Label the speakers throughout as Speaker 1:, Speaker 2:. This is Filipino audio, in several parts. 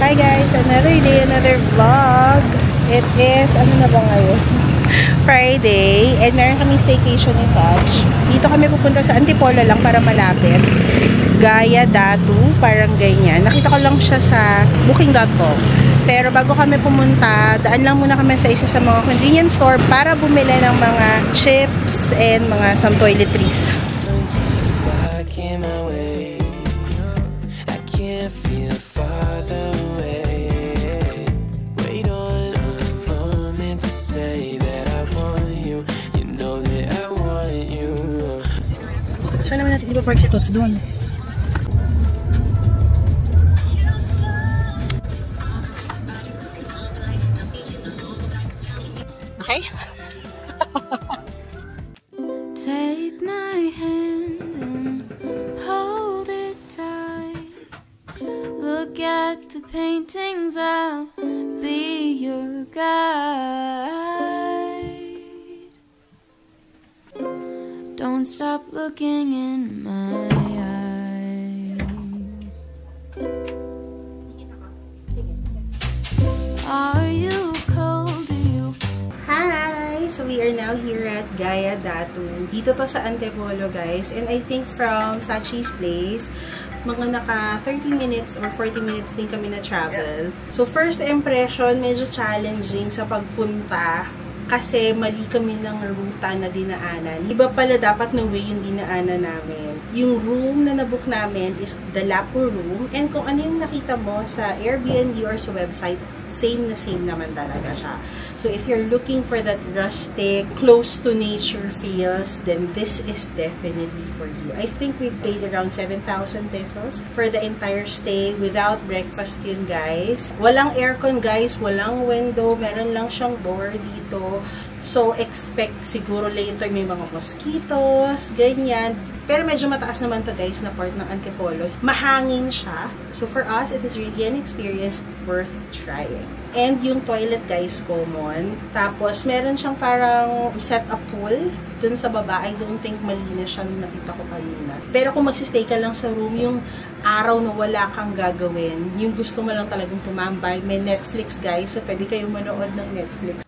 Speaker 1: Hi guys, another day, another vlog. It is, ano na ba ngayon? Friday, and meron kami staycation ni Sach. Dito kami pupunta sa Antipolo lang para malapit. Gaya Datu, parang ganyan. Nakita ko lang siya sa booking.com. Pero bago kami pumunta, daan lang muna kami sa isa sa mga convenience store para bumili ng mga chips and mga some toiletries. Saan naman natin ipapark si Tots doon? Okay?
Speaker 2: Take my hand and hold it tight. Look at the paintings, I'll be your guide. Don't stop looking in my eyes. Are you cold? Do you?
Speaker 1: Hi! So we are now here at Gaya Datu. Dito to sa Antipolo guys. And I think from Sachi's place, mga naka 30 minutes or 40 minutes din kami na travel. So first impression, medyo challenging sa pagpunta. Kasi mali kami ng ruta na dinaanan. Iba pala dapat na way yung dinaanan namin. Yung room na nabook namin is the Lapu room. And kung ano yung nakita mo sa Airbnb or sa website, same na same naman talaga siya. So if you're looking for that rustic, close to nature feels, then this is definitely for you. I think we paid around 7,000 pesos for the entire stay without breakfast yun guys. Walang aircon guys, walang window, meron lang siyang door dito. So expect siguro later may mga mosquitoes, ganyan. Pero medyo mataas naman to guys na part ng Antipolo. Mahangin siya. So for us, it is really an experience worth trying. And yung toilet guys, common. Tapos meron siyang parang set up pool dun sa baba. I don't think malinis siya nung nakita ko kanina. Pero kung magsistay ka lang sa room, yung araw na wala kang gagawin, yung gusto mo lang talagang tumambay, may Netflix guys, so pwede kayong manood ng Netflix.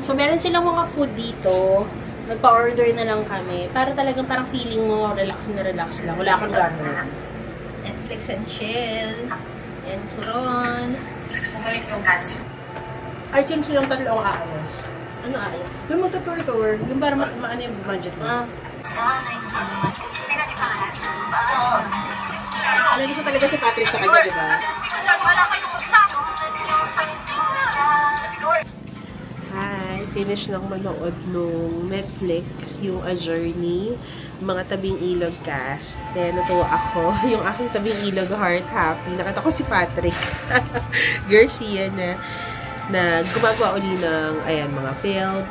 Speaker 1: So, meron silang mga food dito. Nagpa-order na lang kami. Para talagang parang feeling mo, relax na relax lang. Wala kang gagawin. Netflix and chill. And turon. I think silang tatlo ang aayos. Ano aayos? Yung magta-tour-tour. Yung para maano yung budget mo. Ano gusto talaga si Patrick sa kanya, diba? Finish lang manood nung Netflix, yung A Journey, mga Tabing Ilog cast. Then, natuwa ako. Yung aking Tabing Ilog heart happy. Nakita ko si Patrick Garcia na gumagawa uli ng, ayan, mga film.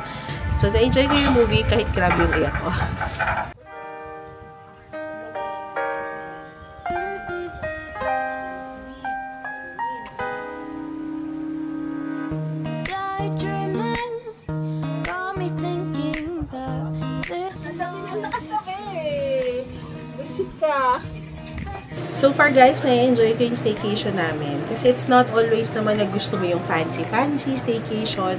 Speaker 1: So, na-enjoy ko yung movie kahit grabe yung iyak ko. So far guys, na-enjoy ko yung staycation namin. Kasi it's not always naman na gusto mo yung fancy staycation.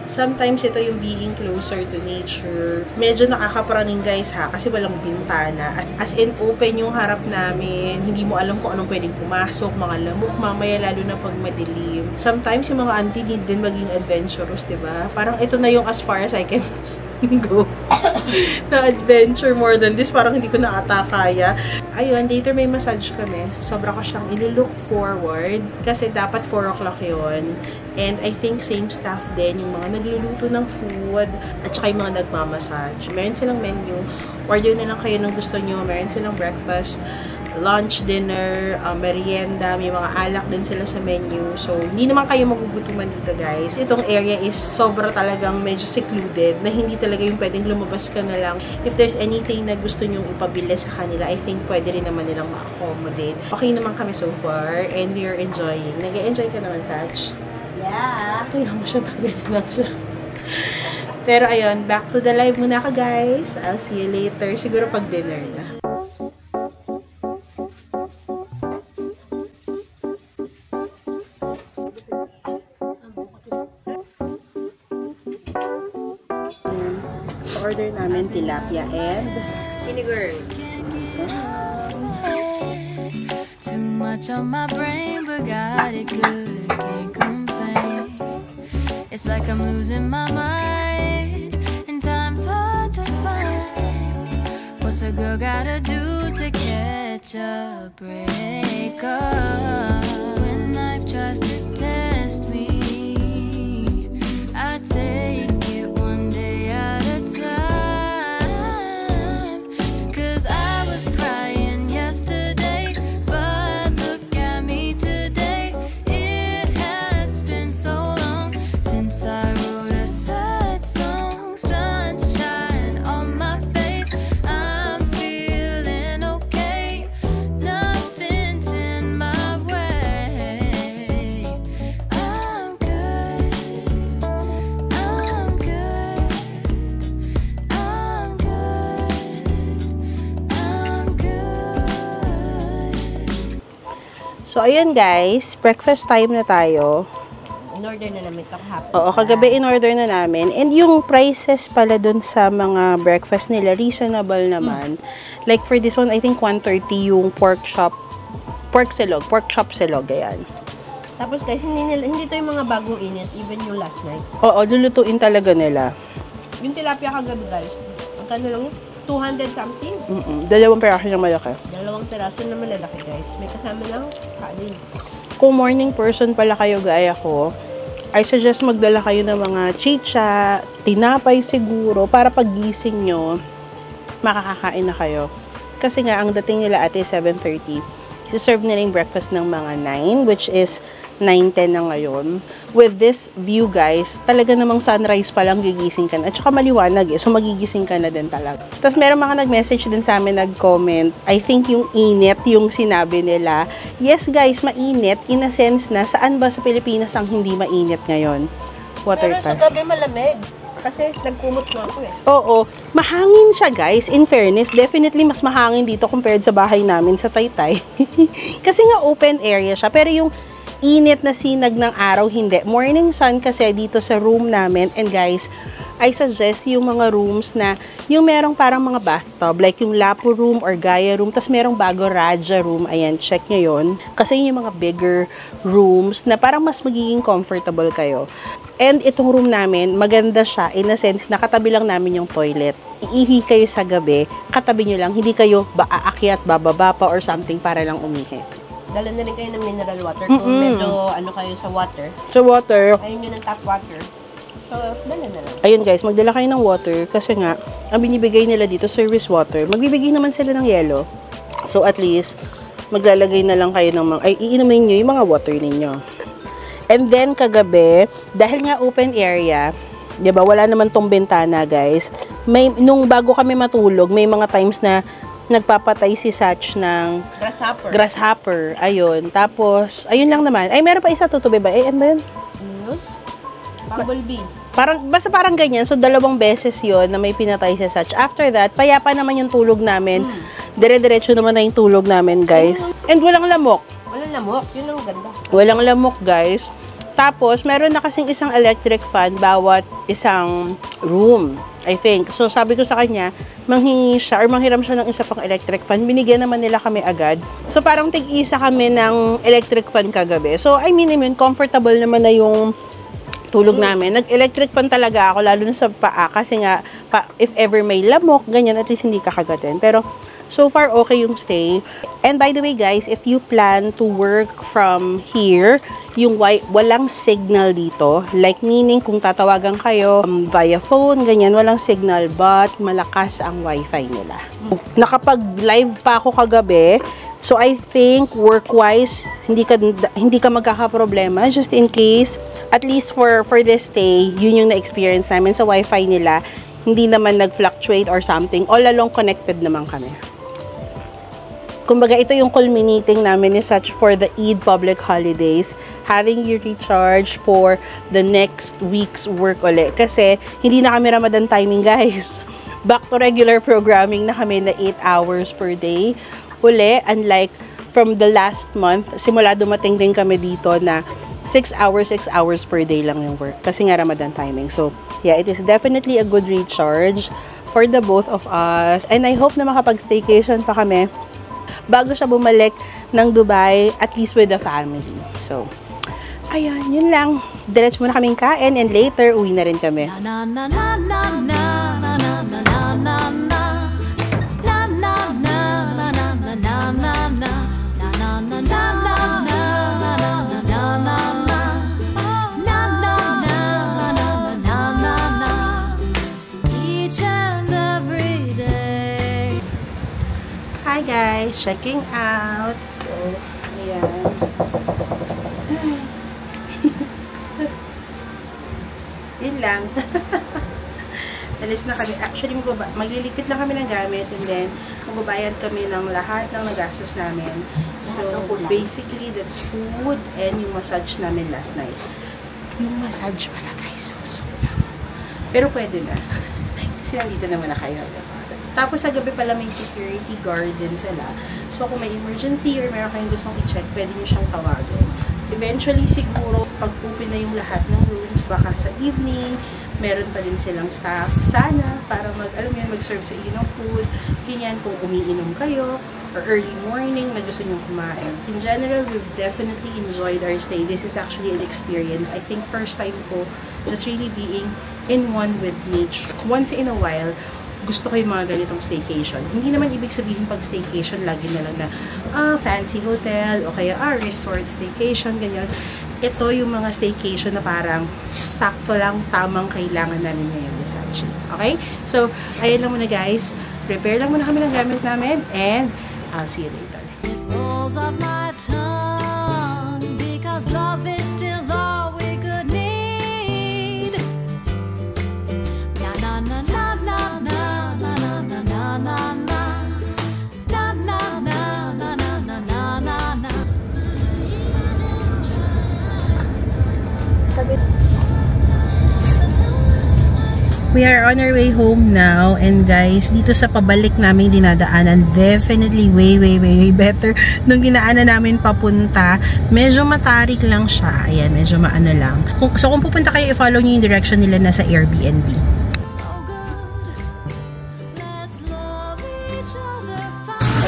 Speaker 1: Sometimes ito yung being closer to nature. Medyo nakakapraning guys ha, kasi walang bintana. As in open yung harap namin. Hindi mo alam kung anong pwedeng pumasok, mga lamok, mamaya lalo na pag madilim. Sometimes yung mga auntie need din maging adventurous, diba? Parang ito na yung as far as I can go. Na adventure more than this. Parang hindi ko na ata kaya. Ayun, later may massage kami. Sobra ko siyang ililook forward. Kasi dapat 4 o'clock yun. And I think same staff din. Yung mga nagluluto ng food. At saka yung mga nagmamassage. Meron silang menu. Order na lang kayo ng gusto nyo. Meron silang breakfast, lunch, dinner, merienda, may mga alak din sila sa menu. So, hindi naman kayo magugutuman dito, guys. Itong area is sobra talagang medyo secluded, na hindi talaga yung pwedeng lumabas ka na lang. If there's anything na gusto nyong ipabili sa kanila, I think pwede rin naman nilang ma-accommodate. Okay naman kami so far, and we are enjoying. Nag-enjoy ka naman, Sach? Yeah. Kaya mo siya, nagready lang siya. Pero ayun, back to the live muna ka guys. I'll see you later. Siguro pag dinner na. Order namin tilapia and vinegar.
Speaker 2: Too much on my brain, but got it good. Can't complain. It's like I'm losing my mind, and time's hard to find. What's a girl gotta do to catch a break up? When life tries to test me, I take it one day at a time. 'Cause I was crying yesterday, but look at me today. It has been so long since I wrote a sad song. Sunshine on my face, I'm feeling okay. Nothing's in my way. I'm good. I'm good. I'm good. I'm good.
Speaker 1: So, ayun guys. Breakfast time na tayo.
Speaker 3: In-order na namin ito kahapon.
Speaker 1: Oo, kagabi in-order na namin. And yung prices pala dun sa mga breakfast nila, reasonable naman. Like for this one, I think 130 yung pork chop silog, ayan.
Speaker 3: Tapos guys, hindi ito yung mga bagong init, even yung last night.
Speaker 1: Oo, lulutuin talaga nila.
Speaker 3: Yung tilapia kagabi guys, magkano lang yun? 200 something.
Speaker 1: Dalawang peraso ng malaki.
Speaker 3: Dalawang teraso na malalaki guys. May kasama ng kanin.
Speaker 1: Kung morning person pala kayo gaya ko, I suggest magdala kayo ng mga chicha, tinapay siguro, para paggising nyo, makakakain na kayo. Kasi nga, ang dating nila ate 7:30, si-serve nila yung breakfast ng mga 9, which is 9:10 na ngayon. With this view guys, talaga namang sunrise pa lang gigising ka na. At saka maliwanag so magigising ka na din talaga. Tapos meron mga nag-message din sa amin, nag-comment. I think yung init, yung sinabi nila. Yes guys, mainit. In a sense na, saan ba sa Pilipinas ang hindi mainit ngayon? Water
Speaker 3: Pero sa gabi malamig. Kasi nagkumot na ako eh.
Speaker 1: Oo. Mahangin siya guys. In fairness, definitely mas mahangin dito compared sa bahay namin sa Taytay. Kasi nga open area siya. Pero yung init na sinag ng araw, hindi. Morning sun kasi dito sa room namin. And guys, I suggest yung mga rooms na yung merong parang mga bathtub. Like yung Lapu room or Gaya room. Tapos merong bago Raja room. Ayan, check nyo yun. Kasi yung mga bigger rooms na parang mas magiging comfortable kayo. And itong room namin, maganda siya in a sense na katabi lang namin yung toilet. Iihi kayo sa gabi, katabi nyo lang. Hindi kayo aakyat, bababa pa or something para lang umihi.
Speaker 3: Dala na rin kayo ng mineral water. Kung medyo ano kayo sa water.
Speaker 1: Sa water.
Speaker 3: Ayun yun ang tap water. So, dala na lang.
Speaker 1: Ayun guys, magdala kayo ng water kasi nga, ang binibigay nila dito, service water. Magbibigay naman sila ng yelo. So at least, maglalagay na lang kayo ng mga, iinumin nyo yung mga water ninyo. And then, kagabi, dahil nga open area, di ba, wala naman tong bintana guys. Nung bago kami matulog, may mga times na nagpapatay si Satch ng grasshopper. Ayun. Tapos, ayun lang naman. Ay, meron pa isa tutubi ba? Ano ba yun?
Speaker 3: Bumblebee.
Speaker 1: Basta parang ganyan. So, 2 beses yon na may pinatay si Satch. After that, payapa naman yung tulog namin. Dire-diretso naman na yung tulog namin, guys. And walang lamok.
Speaker 3: Walang lamok. Yun ang ganda.
Speaker 1: Walang lamok, guys. Tapos, meron na kasing isang electric fan bawat isang room, I think. So, sabi ko sa kanya, manghingi siya or manghiram siya ng isa pang electric fan. Binigyan naman nila kami agad. So, parang tig-isa kami ng electric fan kagabi. So, I mean, comfortable naman na yung tulog namin. Nag-electric fan talaga ako, lalo na sa paa. Kasi nga, if ever may lamok, ganyan, at least hindi kakagatin. Pero, so far, okay yung stay. And by the way, guys, if you plan to work from here, yung walang signal dito. Like, meaning, kung tatawagan kayo via phone, ganyan, walang signal, but malakas ang wifi nila. Nakapag-live pa ako kagabi, so I think, work-wise, hindi ka magkakaproblema, just in case, at least for this stay, yun yung na-experience namin sa wifi nila, hindi naman nag-fluctuate or something. All along connected naman kami. Kumbaga, ito yung culminating namin ni Such for the Eid public holidays. Having you recharge for the next week's work ulit. Kasi, hindi na kami Ramadan timing, guys. Back to regular programming na kami na 8 hours per day. Uli, unlike from the last month, simula dumating din kami dito na 6 hours per day lang yung work. Kasi nga Ramadan timing. So, yeah, it is definitely a good recharge for the both of us. And I hope na makapag-staycation pa kami bago siya bumalik ng Dubai, at least with the family. So, ayan, yun lang. Diretso muna kaming kain and later, uwi na rin kami. Hi guys, checking out. So, ayan. Yun lang. Alis na kami. Actually, magliligpit lang kami ng gamit and then magbabayad kami ng lahat ng nagastos namin. So, basically, that's food and yung massage namin last night. Yung massage pala guys, so lang. Pero pwede na. Kasi nandito naman na kayo. Tapos sa gabi pala may security guard din sila. So kung may emergency or meron kayong gustong i-check, pwede nyo siyang tawagin. Eventually siguro pag open na yung lahat ng rooms, baka sa evening, meron pa din silang staff sana para mag-serve sa inyo ng food. Ganyan kung umiinom kayo or early morning na gusto nyo kumain. In general, we've definitely enjoyed our stay. This is actually an experience. I think first time ko just really being in one with nature. Once in a while, gusto ko yung mga ganitong staycation. Hindi naman ibig sabihin pag staycation, lagi na lang na fancy hotel o kaya resort staycation, ganyan. Ito yung mga staycation na parang sakto lang, tamang kailangan namin ngayon. Okay? So, ayun lang muna guys. Prepare lang muna kami ng gamit namin and I'll see you later.
Speaker 2: It rolls off my tongue because love is still all we could need. Na na na na na na.
Speaker 1: We are on our way home now, and guys, dito sa pabalik naming dinadaanan, definitely way better nung dinaanan namin papunta. Medyo matarik lang siya. Ayan, medyo maano lang. So kung pupunta kayo, i-follow nyo yung direction nila na sa Airbnb.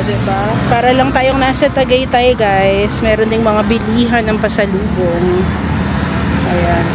Speaker 1: Diba? Para lang tayong nasa Tagaytay guys. Meron ding mga bilihan ng pasalubong. Ayan.